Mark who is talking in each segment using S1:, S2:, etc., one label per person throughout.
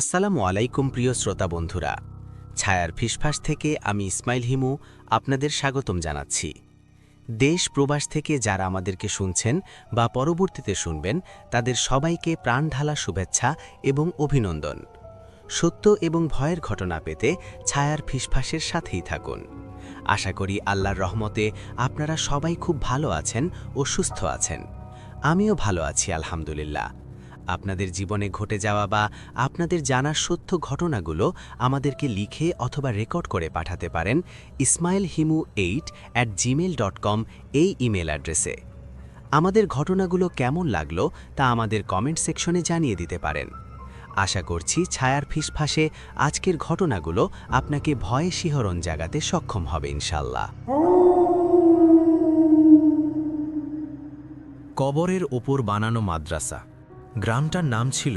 S1: আসসালামু আলাইকুম প্রিয় শ্রোতা বন্ধুরা, ছায়ার ফিসফাস থেকে আমি ইসমাইল হিমু আপনাদের স্বাগতম জানাচ্ছি। দেশ প্রবাস থেকে যারা আমাদেরকে শুনছেন বা পরবর্তীতে শুনবেন, তাদের সবাইকে প্রাণঢালা শুভেচ্ছা এবং অভিনন্দন। সত্য এবং ভয়ের ঘটনা পেতে ছায়ার ফিসফাসের সাথেই থাকুন। আশা করি আল্লাহর রহমতে আপনারা সবাই খুব ভালো আছেন ও সুস্থ আছেন। আমিও ভালো আছি আলহামদুলিল্লাহ। আপনাদের জীবনে ঘটে যাওয়া বা আপনাদের জানার সত্য ঘটনাগুলো আমাদেরকে লিখে অথবা রেকর্ড করে পাঠাতে পারেন ismailhimu8@gmail.com এই ইমেল অ্যাড্রেসে। আমাদের ঘটনাগুলো কেমন লাগলো তা আমাদের কমেন্ট সেকশনে জানিয়ে দিতে পারেন। আশা করছি ছায়ার ফিসফাসে আজকের ঘটনাগুলো আপনাকে ভয়ে শিহরণ জাগাতে সক্ষম হবে ইনশাল্লাহ।
S2: কবরের ওপর বানানো মাদ্রাসা। গ্রামটার নাম ছিল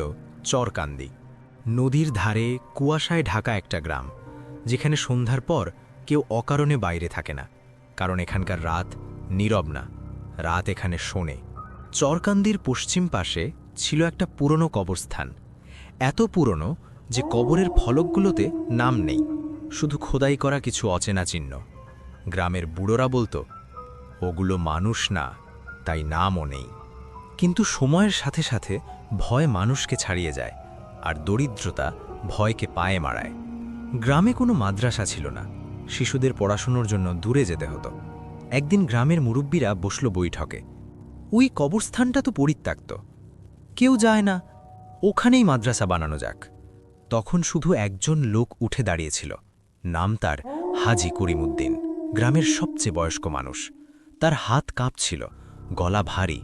S2: চরকান্দি। নদীর ধারে কুয়াশায় ঢাকা একটা গ্রাম, যেখানে সন্ধ্যার পর কেউ অকারণে বাইরে থাকে না, কারণ এখানকার রাত নীরব না, রাত এখানে শোনে। চরকান্দির পশ্চিম পাশে ছিল একটা পুরনো কবরস্থান, এত পুরনো যে কবরের ফলকগুলোতে নাম নেই, শুধু খোদাই করা কিছু অচেনা চিহ্ন। গ্রামের বুড়োরা বলতো, ওগুলো মানুষ না, তাই নামও নেই। কিন্তু সময়ের সাথে সাথে ভয় মানুষকে ছাড়িয়ে যায়, আর দরিদ্রতা ভয়কে পায়ে মারায়। গ্রামে কোনো মাদ্রাসা ছিল না, শিশুদের পড়াশুনোর জন্য দূরে যেতে হতো। একদিন গ্রামের মুরব্বীরা বসল বৈঠকে। ওই কবরস্থানটা তো পরিত্যক্ত, কেউ যায় না, ওখানেই মাদ্রাসা বানানো যাক। তখন শুধু একজন লোক উঠে দাঁড়িয়েছিল, নাম তার হাজী করিমউদ্দিন। গ্রামের সবচেয়ে বয়স্ক মানুষ। তার হাত কাঁপছিল, গলা ভারী।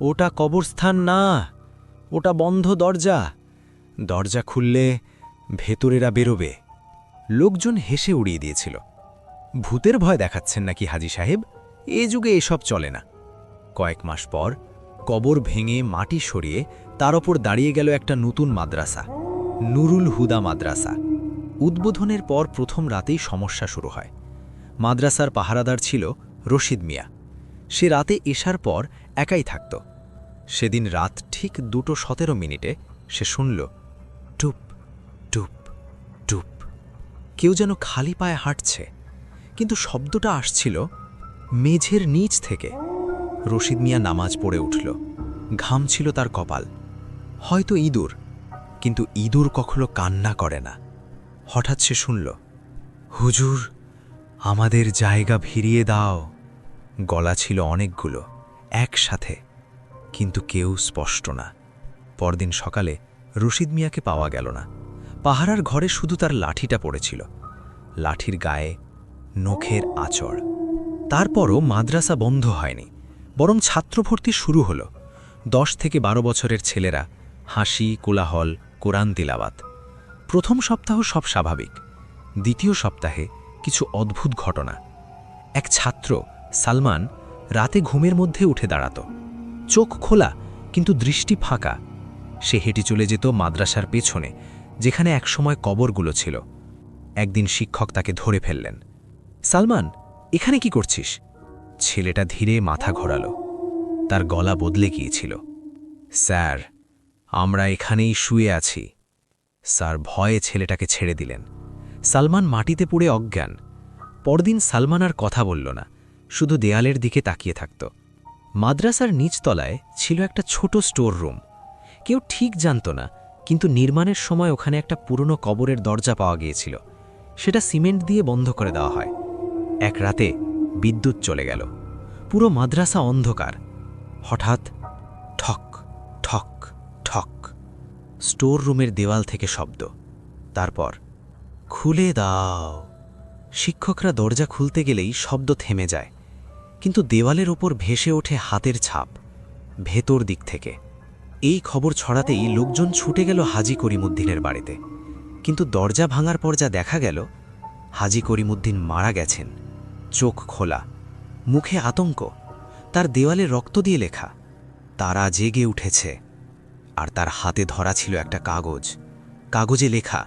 S2: ওটা কবরস্থান না, ওটা বন্ধ দরজা। দরজা খুললে ভেতরেরা বেরোবে। লোকজন হেসে উড়িয়ে দিয়েছিল। ভূতের ভয় দেখাচ্ছেন নাকি হাজী সাহেব? এ যুগে এসব চলে না। কয়েক মাস পর কবর ভেঙে মাটি সরিয়ে তার ওপর দাঁড়িয়ে গেল একটা নতুন মাদ্রাসা, নুরুল হুদা মাদ্রাসা। উদ্বোধনের পর প্রথম রাতেই সমস্যা শুরু হয়। মাদ্রাসার পাহারাদার ছিল রশিদ মিয়া। সে রাতে এশার পর একাই থাকত। সেদিন রাত ঠিক 2:17 সে শুনল টুপ টুপ টুপ। কেউ যেন খালি পায়ে হাঁটছে, কিন্তু শব্দটা আসছিল মেঝের নিচ থেকে। রশিদ মিয়া নামাজ পড়ে উঠল, ঘাম ছিল তার কপাল। হয়তো ইঁদুর, কিন্তু ইঁদুর কখনো কান্না করে না। হঠাৎ সে শুনল, হুজুর, আমাদের জায়গা ফিরিয়ে দাও। গলা ছিল অনেকগুলো একসাথে, কিন্তু কেউ স্পষ্ট না। পরদিন সকালে রশিদ মিয়াকে পাওয়া গেল না। পাহারার ঘরে শুধু তার লাঠিটা পড়েছিল, লাঠির গায়ে নখের আঁচড়। তারপরও মাদ্রাসা বন্ধ হয়নি, বরং ছাত্রভর্তি শুরু হল। 10 থেকে 12 বছরের ছেলেরা, হাসি, কোলাহল, কোরআন তিলাওয়াত। প্রথম সপ্তাহ সব স্বাভাবিক। দ্বিতীয় সপ্তাহে কিছু অদ্ভুত ঘটনা। এক ছাত্র সালমান রাতে ঘুমের মধ্যে উঠে দাঁড়াত, চোখ খোলা কিন্তু দৃষ্টি ফাঁকা। সে হেঁটে চলে যেত মাদ্রাসার পেছনে, যেখানে একসময় কবরগুলো ছিল। একদিন শিক্ষক তাকে ধরে ফেললেন। সালমান, এখানে কি করছিস? ছেলেটা ধীরে মাথা ঘোরালো। তার গলা বদলে গিয়েছিল। স্যার, আমরা এখানেই শুয়ে আছি। স্যার ভয়ে ছেলেটাকে ছেড়ে দিলেন। সালমান মাটিতে পড়ে অজ্ঞান। পরদিন সালমান আর কথা বলল না, শুধু দেয়ালের দিকে তাকিয়ে থাকত। মাদ্রাসার নিচতলায় ছিল একটা ছোট স্টোর রুম। কেউ ঠিক জানত না, কিন্তু নির্মাণের সময় ওখানে একটা পুরনো কবরের দরজা পাওয়া গিয়েছিল। সেটা সিমেন্ট দিয়ে বন্ধ করে দেওয়া হয়। এক রাতে বিদ্যুৎ চলে গেল, পুরো মাদ্রাসা অন্ধকার। হঠাৎ ঠক ঠক ঠক, স্টোর রুমের দেওয়াল থেকে শব্দ। তারপর খুলে দাও। শিক্ষকরা দরজা খুলতে গেলেই শব্দ থেমে যায়, কিন্তু দেওয়ালের ওপর ভেসে ওঠে হাতের ছাপ ভেতর দিক থেকে। এই খবর ছড়াতেই লোকজন ছুটে গেল হাজী করিমউদ্দিনের বাড়িতে। কিন্তু দরজা ভাঙার পর যা দেখা গেল, হাজী করিমউদ্দিন মারা গেছেন, চোখ খোলা, মুখে আতঙ্ক। তার দেওয়ালে রক্ত দিয়ে লেখা, তারা জেগে উঠেছে। আর তার হাতে ধরা ছিল একটা কাগজ। কাগজে লেখা,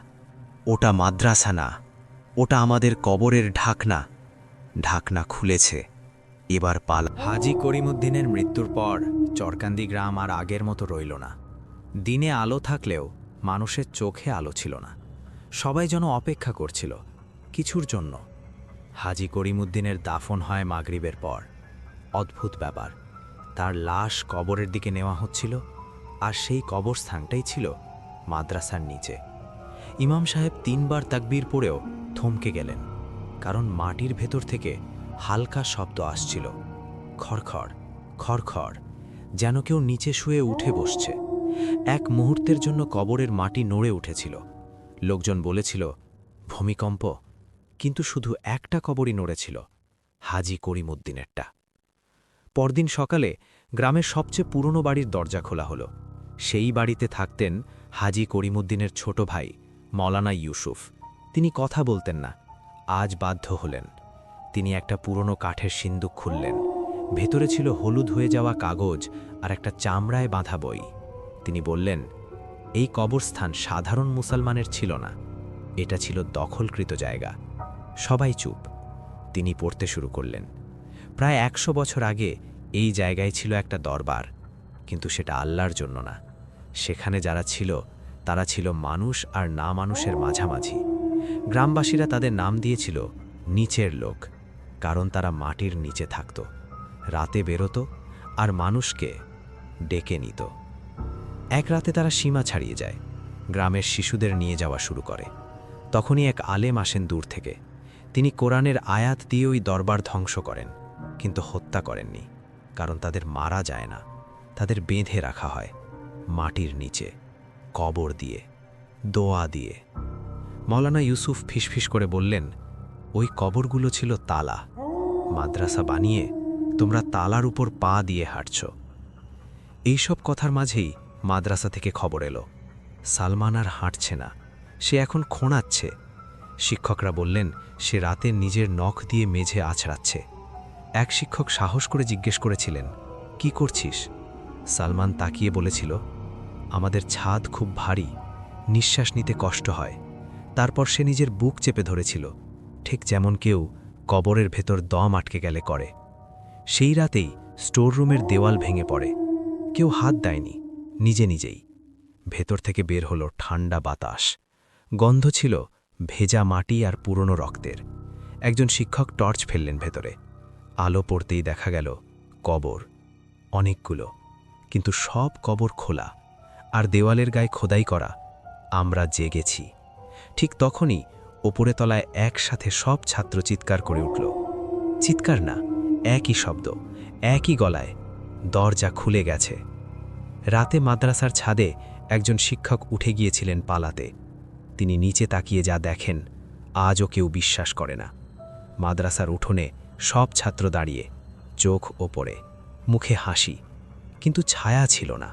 S2: ওটা মাদ্রাসা না, ওটা আমাদের কবরের ঢাকনা। ঢাকনা খুলেছে, এবার পালা।
S3: হাজী করিমউদ্দিনের মৃত্যুর পর চরকান্দি গ্রাম আর আগের মতো রইল না। দিনে আলো থাকলেও
S2: মানুষের চোখে আলো ছিল না। সবাই যেন অপেক্ষা করছিল কিছুর জন্য। হাজী করিমউদ্দিনের দাফন হয় মাগরিবের পর। অদ্ভুত ব্যাপার, তার লাশ কবরের দিকে নেওয়া হচ্ছিল, আর সেই কবরস্থানটাই ছিল মাদ্রাসার নিচে। ইমাম সাহেব 3 বার তাকবীর পড়েও থমকে গেলেন, কারণ মাটির ভেতর থেকে হালকা শব্দ আসছিল, খড়খড় খড়খড়, যেন কেউ নিচে শুয়ে উঠে বসছে। এক মুহূর্তের জন্য কবরের মাটি নড়ে উঠেছিল। লোকজন বলেছিল ভূমিকম্প, কিন্তু শুধু একটা কবরই নড়েছিল, হাজী করিমউদ্দিনেরটা। পরদিন সকালে গ্রামের সবচেয়ে পুরনো বাড়ির দরজা খোলা হলো। সেই বাড়িতে থাকতেন হাজী করিমউদ্দিনের ছোট ভাই মৌলানা ইউসুফ। তিনি কথা বলতেন না, আজ বাধ্য হলেন। তিনি একটা পুরনো কাঠের সিন্দুক খুললেন। ভেতরে ছিল হলুদ হয়ে যাওয়া কাগজ আর একটা চামড়ায় বাঁধা বই। তিনি বললেন, এই কবরস্থান সাধারণ মুসলমানের ছিল না, এটা ছিল দখলকৃত জায়গা। সবাই চুপ। তিনি পড়তে শুরু করলেন। প্রায় 100 বছর আগে এই জায়গায় ছিল একটা দরবার, কিন্তু সেটা আল্লাহর জন্য না। সেখানে যারা ছিল তারা ছিল মানুষ আর না মানুষের মাঝামাঝি। গ্রামবাসীরা তাদের নাম দিয়েছিল নিচের লোক, কারণ তারা মাটির নিচে থাকত, রাতে বেরোতো আর মানুষকে ডেকে নিত। এক রাতে তারা সীমা ছাড়িয়ে যায়, গ্রামের শিশুদের নিয়ে যাওয়া শুরু করে। তখনই এক আলেম আসেন দূর থেকে। তিনি কোরআনের আয়াত দিয়ে ওই দরবার ধ্বংস করেন, কিন্তু হত্যা করেননি, কারণ তাদের মারা যায় না, তাদের বেঁধে রাখা হয় মাটির নিচে, কবর দিয়ে, দোয়া দিয়ে। মৌলানা ইউসুফ ফিসফিস করে বললেন, ওই কবরগুলো ছিল তালা। মাদ্রাসা বানিয়ে তোমরা তালার উপর পা দিয়ে হাঁটছ। এইসব কথার মাঝেই মাদ্রাসা থেকে খবর এলো, সালমান আর হাঁটছে না, সে এখন খোঁড়াচ্ছে। শিক্ষকরা বললেন সে রাতে নিজের নখ দিয়ে মেঝে আছড়াচ্ছে। এক শিক্ষক সাহস করে জিজ্ঞেস করেছিলেন, কি করছিস? সালমান তাকিয়ে বলেছিল, আমাদের ছাদ খুব ভারী, নিঃশ্বাস নিতে কষ্ট হয়। তারপর সে নিজের বুক চেপে ধরেছিল, ঠিক যেমন কেউ কবরের ভেতর দম আটকে গেলে করে। সেই রাতেই স্টোররুমের দেওয়াল ভেঙে পড়ে। কেউ হাত দেয়নি, নিজে নিজেই। ভেতর থেকে বের হলো ঠান্ডা বাতাস, গন্ধ ছিল ভেজা মাটি আর পুরনো রক্তের। একজন শিক্ষক টর্চ ফেললেন ভেতরে। আলো পড়তেই দেখা গেল কবর, অনেকগুলো, কিন্তু সব কবর খোলা, আর দেওয়ালের গায়ে খোদাই করা, আমরা জেগেছি। ঠিক তখনই ওপরে তলায় একসাথে সব ছাত্র চিৎকার করে উঠল। চিৎকার না, একই শব্দ, একই গলায়, দরজা খুলে গেছে। রাতে মাদ্রাসার ছাদে একজন শিক্ষক উঠে গিয়েছিলেন পালাতে। তিনি নিচে তাকিয়ে যা দেখেন, আজও কেউ বিশ্বাস করে না। মাদ্রাসার উঠোনে সব ছাত্র দাঁড়িয়ে, চোখ ওপরে, মুখে হাসি, কিন্তু ছায়া ছিল না।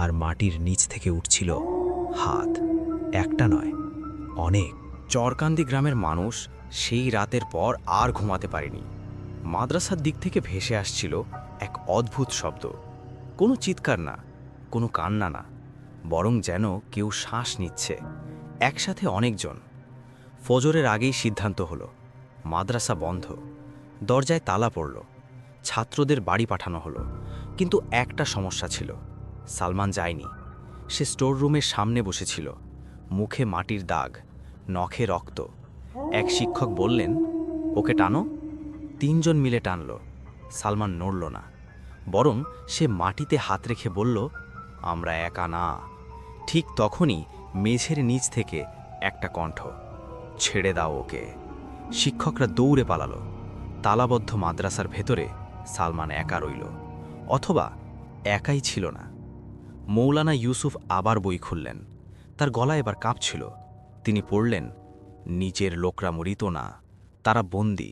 S2: আর মাটির নিচ থেকে উঠছিল হাত, একটা নয়, অনেক।
S3: চরকান্দি গ্রামের মানুষ সেই রাতের পর আর ঘুমাতে পারেনি। মাদ্রাসার দিক থেকে ভেসে আসছিল এক অদ্ভুত শব্দ। কোনো চিৎকার না, কোনো কান্না না, বরং যেন কেউ শ্বাস নিচ্ছে, একসাথে অনেকজন। ফজরের আগেই সিদ্ধান্ত হলো, মাদ্রাসা বন্ধ। দরজায় তালা পড়ল, ছাত্রদের বাড়ি পাঠানো হলো। কিন্তু একটা সমস্যা ছিল, সালমান যায়নি। সে স্টোররুমের সামনে বসেছিল, মুখে মাটির দাগ, নখে রক্ত। এক শিক্ষক বললেন, ওকে টানো। 3 জন মিলে টানল। সালমান নড়ল না, বরং সে মাটিতে হাত রেখে বলল, আমরা একা না। ঠিক তখনই মেঝের নিচ থেকে একটা কণ্ঠ, ছেড়ে দাও ওকে। শিক্ষকরা দৌড়ে পালালো। তালাবদ্ধ মাদ্রাসার ভেতরে সালমান একা রইল, অথবা একাই ছিল না। মৌলানা ইউসুফ আবার বই খুললেন। তার গলা এবার কাঁপছিল। তিনি পড়লেন, নিচের লোকরা মরিত না, তারা বন্দী।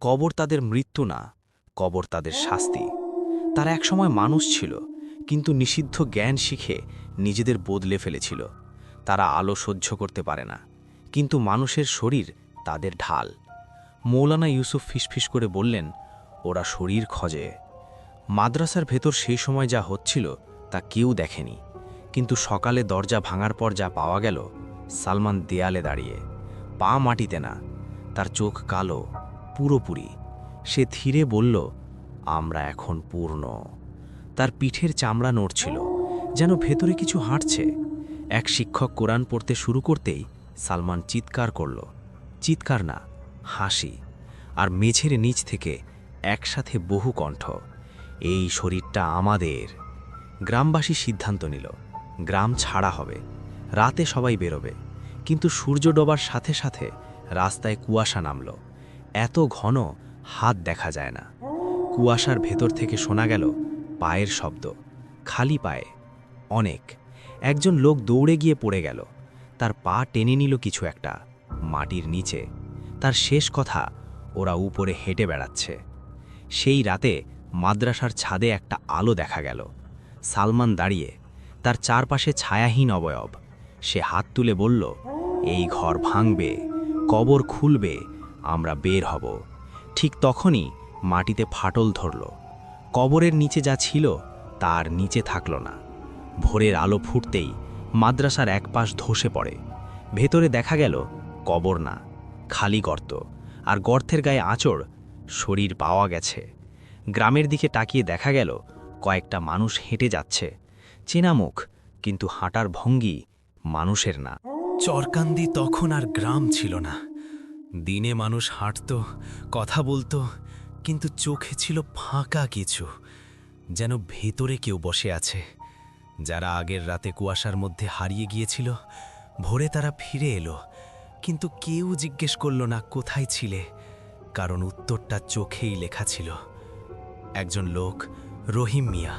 S3: কবর তাদের মৃত্যু না, কবর তাদের শাস্তি। তারা একসময় মানুষ ছিল, কিন্তু নিষিদ্ধ জ্ঞান শিখে নিজেদের বদলে ফেলেছিল। তারা আলো সহ্য করতে পারে না, কিন্তু মানুষের শরীর তাদের ঢাল। মৌলানা ইউসুফ ফিসফিস করে বললেন, ওরা শরীর খোঁজে। মাদ্রাসার ভেতর সেই সময় যা হচ্ছিল তা কেউ দেখেনি, কিন্তু সকালে দরজা ভাঙার পর যা পাওয়া গেল, সালমান দেয়ালে দাঁড়িয়ে, পা মাটিতে না, তার চোখ কালো, পুরোপুরি। সে ধীরে বলল, আমরা এখন পূর্ণ। তার পিঠের চামড়া নড়ছিল, যেন ভেতরে কিছু হাঁটছে। এক শিক্ষক কোরআন পড়তে শুরু করতেই সালমান চিৎকার করল। চিৎকার না, হাসি। আর মেঝের নিচ থেকে একসাথে বহু কণ্ঠ, এই শরীরটা আমাদের। গ্রামবাসী সিদ্ধান্ত নিল, গ্রাম ছাড়া হবে, রাতে সবাই বেরোবে। কিন্তু সূর্য ডোবার সাথে সাথে রাস্তায় কুয়াশা নামল, এত ঘন হাত দেখা যায় না। কুয়াশার ভেতর থেকে শোনা গেল পায়ের শব্দ, খালি পায়ে, অনেক। একজন লোক দৌড়ে গিয়ে পড়ে গেল, তার পা টেনে নিল কিছু একটা মাটির নিচে। তার শেষ কথা, ওরা উপরে হেঁটে বেড়াচ্ছে। সেই রাতে মাদ্রাসার ছাদে একটা আলো দেখা গেল। সালমান দাঁড়িয়ে, তার চারপাশে ছায়াহীন অবয়ব। সে হাত তুলে বলল, এই ঘর ভাঙবে, কবর খুলবে, আমরা বের হব। ঠিক তখনই মাটিতে ফাটল ধরল। কবরের নিচে যা ছিল তার নিচে থাকল না। ভোরের আলো ফুটতেই মাদ্রাসার এক পাশ ধসে পড়ে। ভেতরে দেখা গেল কবর না, খালি গর্ত, আর গর্তের গায়ে আঁচড়, শরীর পাওয়া গেছে। গ্রামের দিকে তাকিয়ে দেখা গেল কয়েকটা মানুষ হেঁটে যাচ্ছে, চেনা মুখ, কিন্তু হাঁটার ভঙ্গি মানুষের না।
S2: চরকান্দি তখন আর গ্রাম ছিল না। দিনে মানুষ হাঁটত, কথা বলতো, কিন্তু চোখে ছিল ফাঁকা কিছু, যেন ভেতরে কেউ বসে আছে। যারা আগের রাতে কুয়াশার মধ্যে হারিয়ে গিয়েছিল, ভোরে তারা ফিরে এলো, কিন্তু কেউ জিজ্ঞেস করল না কোথায় ছিলে, কারণ উত্তরটা চোখেই লেখা ছিল। একজন লোক, রহিম মিয়া,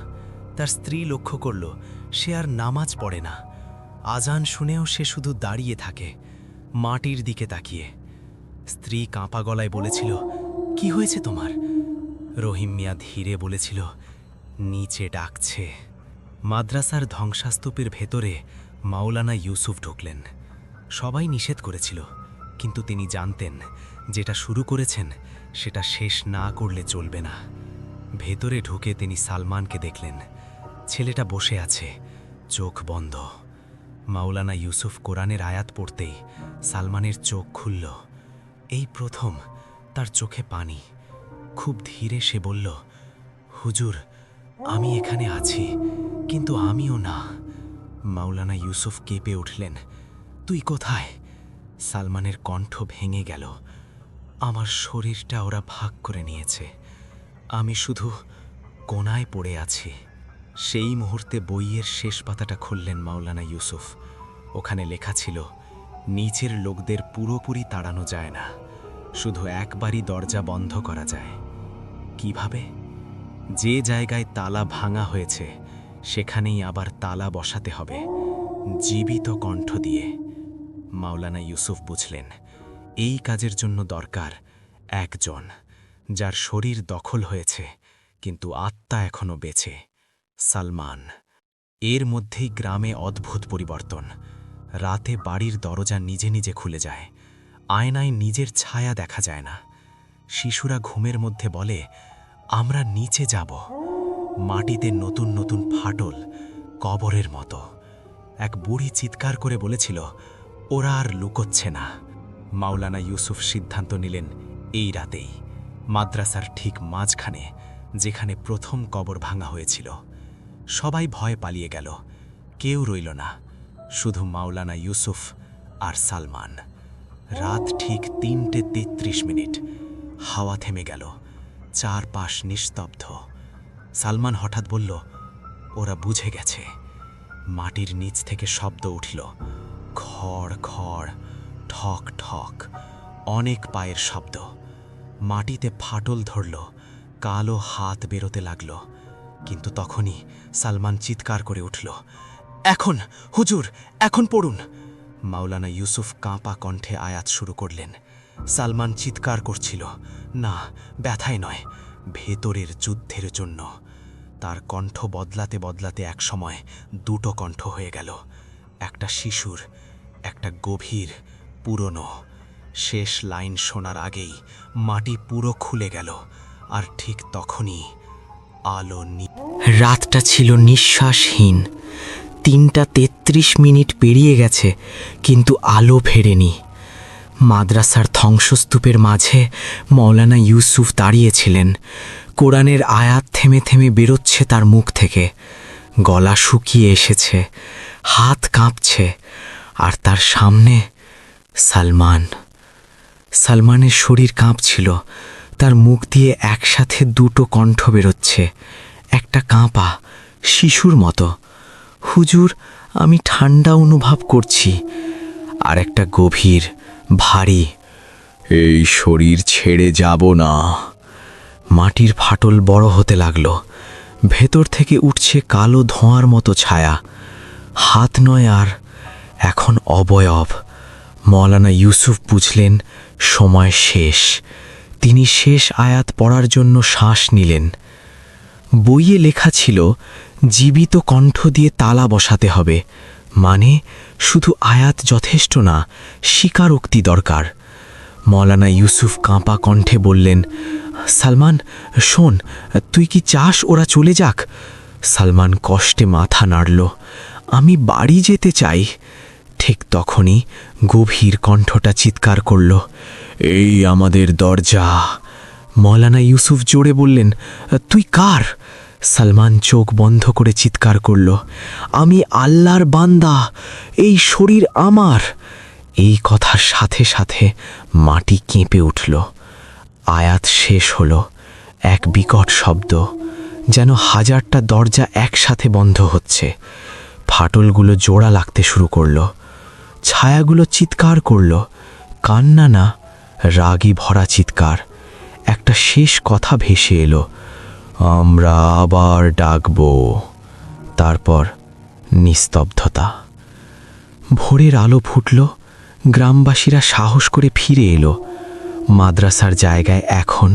S2: তার স্ত্রী লক্ষ্য করল সে আর নামাজ পড়ে না। আজান শুনেও সে শুধু দাঁড়িয়ে থাকে, মাটির দিকে তাকিয়ে। স্ত্রী কাঁপা গলায় বলেছিল, কি হয়েছে তোমার? রহিম মিয়া ধীরে বলেছিল, নিচে ডাকছে। মাদ্রাসার ধ্বংসাস্তূপের ভেতরে মাওলানা ইউসুফ ঢুকলেন। সবাই নিষেধ করেছিল, কিন্তু তিনি জানতেন যেটা শুরু করেছেন সেটা শেষ না করলে চলবে না। ভেতরে ঢুকে তিনি সালমানকে দেখলেন। ছেলেটা বসে আছে, চোখ বন্ধ। মাওলানা ইউসুফ কোরআনের আয়াত পড়তেই সালমানের চোখ খুলল। এই প্রথম তার চোখে পানি। খুব ধীরে সে বলল, হুজুর, আমি এখানে আছি, কিন্তু আমিও না। মাওলানা ইউসুফ কেঁপে উঠলেন, তুই কোথায়? সালমানের কণ্ঠ ভেঙে গেল, আমার শরীরটা ওরা ভাগ করে নিয়েছে, আমি শুধু কোনায় পড়ে আছি। সেই মুহূর্তে বইয়ের শেষ পাতাটা খুললেন মাওলানা ইউসুফ। ওখানে লেখা ছিল, নিচের লোকদের পুরোপুরি তাড়ানো যায় না, শুধু একবারই দরজা বন্ধ করা যায়। কিভাবে? যে জায়গায় তালা ভাঙা হয়েছে সেখানেই আবার তালা বসাতে হবে, জীবিত কণ্ঠ দিয়ে। মাওলানা ইউসুফ বুঝলেন, এই কাজের জন্য দরকার একজন, যার শরীর দখল হয়েছে কিন্তু আত্মা এখনো বেঁচে, সালমান। এর মধ্যেই গ্রামে অদ্ভুত পরিবর্তন। রাতে বাড়ির দরজা নিজে নিজে খুলে যায়, আয়নায় নিজের ছায়া দেখা যায় না। শিশুরা ঘুমের মধ্যে বলে, আমরা নিচে যাব। মাটিতে নতুন নতুন ফাটল, কবরের মতো। এক বুড়ি চিৎকার করে বলেছিল, ওরা আর লুকোচ্ছে না। মাওলানা ইউসুফ সিদ্ধান্ত নিলেন, এই রাতেই মাদ্রাসার ঠিক মাঝখানে, যেখানে প্রথম কবর ভাঙা হয়েছিল। সবাই ভয়ে পালিয়ে গেল, কেউ রইল না, শুধু মাওলানা ইউসুফ আর সালমান। রাত ঠিক ৩:৩৩। হাওয়া থেমে গেল, চারপাশ নিস্তব্ধ। সালমান হঠাৎ বলল, ওরা বুঝে গেছে। মাটির নিচ থেকে শব্দ উঠল, খড় খড়, ঠক ঠক, অনেক পায়ের শব্দ। মাটিতে ফাটল ধরল, কালো হাত বেরোতে লাগল। কিন্তু তখনই সালমান চিৎকার করে উঠল, এখন হুজুর, এখন পড়ুন। মাওলানা ইউসুফ কাঁপা কণ্ঠে আয়াত শুরু করলেন। সালমান চিৎকার করছিল, না, ব্যথায় নয়, ভেতরের যুদ্ধের জন্য। তার কণ্ঠ বদলাতে বদলাতে একসময় দুটো কণ্ঠ হয়ে গেল, একটা শিশুর, একটা গভীর, পুরনো। শেষ লাইন শোনার আগেই মাটি পুরো খুলে গেল, আর ঠিক তখনই আলো।
S3: রাতটা ছিল নিঃশ্বাসহীন। ৩:৩৩ পেরিয়ে গেছে, কিন্তু আলো ফেরেনি। মাদ্রাসার ধ্বংসস্তূপের মাঝে মাওলানা ইউসুফ দাঁড়িয়েছিলেন। কোরআনের আয়াত থেমে থেমে বেরোচ্ছে তার মুখ থেকে। গলা শুকিয়ে এসেছে,
S2: হাত কাঁপছে, আর তার সামনে সালমান। সালমানের শরীর কাঁপছিল, তার মুখ দিয়ে একসাথে দুটো কণ্ঠ বেরোচ্ছে, একটা কাঁপা শিশুর মতো, হুজুর আমি ঠান্ডা অনুভব করছি, আর একটা গভীর ভারী, এই শরীর ছেড়ে যাব না। মাটির ফাটল বড় হতে লাগলো, ভেতর থেকে উঠছে কালো ধোঁয়ার মতো ছায়া, হাত নয় আর, এখন অবয়ব। মৌলানা ইউসুফ বুঝলেন সময় শেষ। তিনি শেষ আয়াত পড়ার জন্য শ্বাস নিলেন। বইয়ে লেখা ছিল জীবিত কণ্ঠ দিয়ে তালা বসাতে হবে, মানে শুধু আয়াত যথেষ্ট না, স্বীকারোক্তি দরকার। মৌলানা ইউসুফ কাঁপা কণ্ঠে বললেন, সালমান শোন, তুই কি চাস ওরা চলে যাক? সালমান কষ্টে মাথা নাড়ল, আমি বাড়ি যেতে চাই। ঠিক তখনই গভীর কণ্ঠটা চিৎকার করল, এই আমাদের দরজা। মৌলানা ইউসুফ জোরে বললেন, তুই কার? সালমান চোখ বন্ধ করে চিৎকার করল, আমি আল্লাহর বান্দা, এই শরীর আমার। এই কথার সাথে সাথে মাটি কেঁপে উঠল। আয়াত শেষ হলো, এক বিকট শব্দ, যেন হাজারটা দরজা একসাথে বন্ধ হচ্ছে। ফাটলগুলো জোড়া লাগতে শুরু করলো, ছায়াগুলো চিৎকার করল, কান্না না, রাগী ভরা চিৎকার। একটা শেষ কথা ভেসে এলো, আমরা আবার ডাকব। তারপর নিস্তব্ধতা। ভোরের আলো ফুটল, গ্রামবাসীরা সাহস করে ফিরে এলো। মাদ্রাসার জায়গায় এখন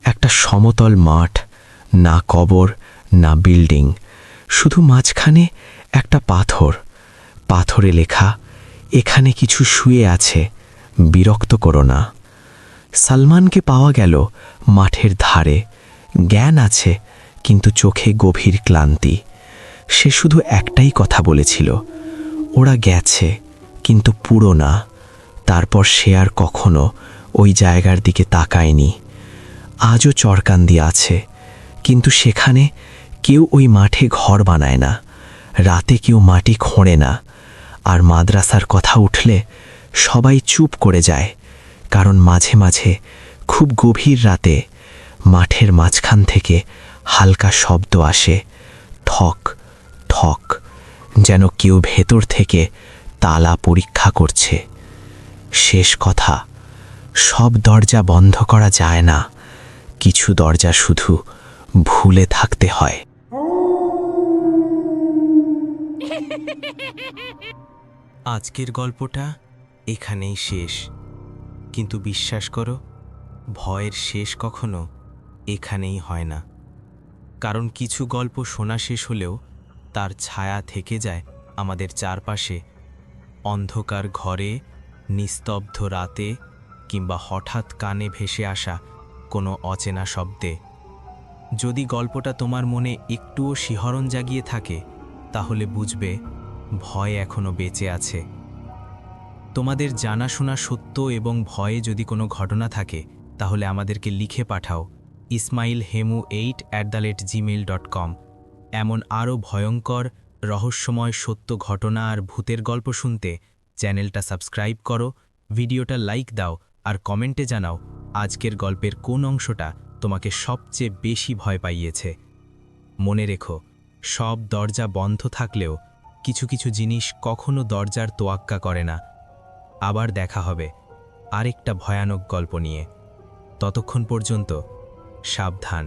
S2: একটা সমতল মাঠ, না কবর না বিল্ডিং, শুধু মাঝখানে একটা পাথর, পাথরে লেখা, এখানে কিছু শুয়ে আছে, বিরক্ত করো না। সালমানকে পাওয়া গেল মাঠের ধারে, জ্ঞান আছে কিন্তু চোখে গভীর ক্লান্তি। সে শুধু একটাই কথা বলেছিল, ওরা গেছে কিন্তু পুরো না। তারপর সে আর কখনো ওই জায়গার দিকে তাকায়নি। আজও চরকান্দি আছে, কিন্তু সেখানে কেউ ওই মাঠে ঘর বানায় না, রাতে কেউ মাটি খোঁড়ে না। আর মাদ্রাসার কথা উঠলে সবাই চুপ করে যায়, কারণ মাঝে মাঝে খুব গভীর রাতে মাঠের মাঝখান থেকে হালকা শব্দ আসে, ঠক ঠক, যেন কেউ ভেতর থেকে তালা পরীক্ষা করছে। শেষ কথা, সব দরজা বন্ধ করা যায় না, কিছু দরজা শুধু ভুলে থাকতে হয়।
S1: আজকের গল্পটা এখানেই শেষ, কিন্তু বিশ্বাস করো, ভয়ের শেষ কখনো এখানেই হয় না। কারণ কিছু গল্প শোনা শেষ হলেও তার ছায়া থেকে যায় আমাদের চারপাশে, অন্ধকার ঘরে, নিস্তব্ধ রাতে, কিংবা হঠাৎ কানে ভেসে আসা কোনো অচেনা শব্দে। যদি গল্পটা তোমার মনে একটুও শিহরণ জাগিয়ে থাকে, তাহলে বুঝবে ভয় এখনো বেঁচে আছে। তোমাদের জানাশোনা সত্য এবং ভয়ে যদি কোনো ঘটনা থাকে, তাহলে আমাদেরকে লিখে পাঠাও ismailhemu8@gmail.com। এমন আরও ভয়ঙ্কর, রহস্যময় সত্য ঘটনা আর ভূতের গল্প শুনতে চ্যানেলটা সাবস্ক্রাইব করো, ভিডিওটা লাইক দাও, আর কমেন্টে জানাও আজকের গল্পের কোন অংশটা তোমাকে সবচেয়ে বেশি ভয় পাইয়েছে। মনে রেখো, সব দরজা বন্ধ থাকলেও কিছু কিছু জিনিস কখনো দরজার তোয়াক্কা করে না। আবার দেখা হবে আরেকটা ভয়ানক গল্প নিয়ে। ততক্ষণ পর্যন্ত সাবধান।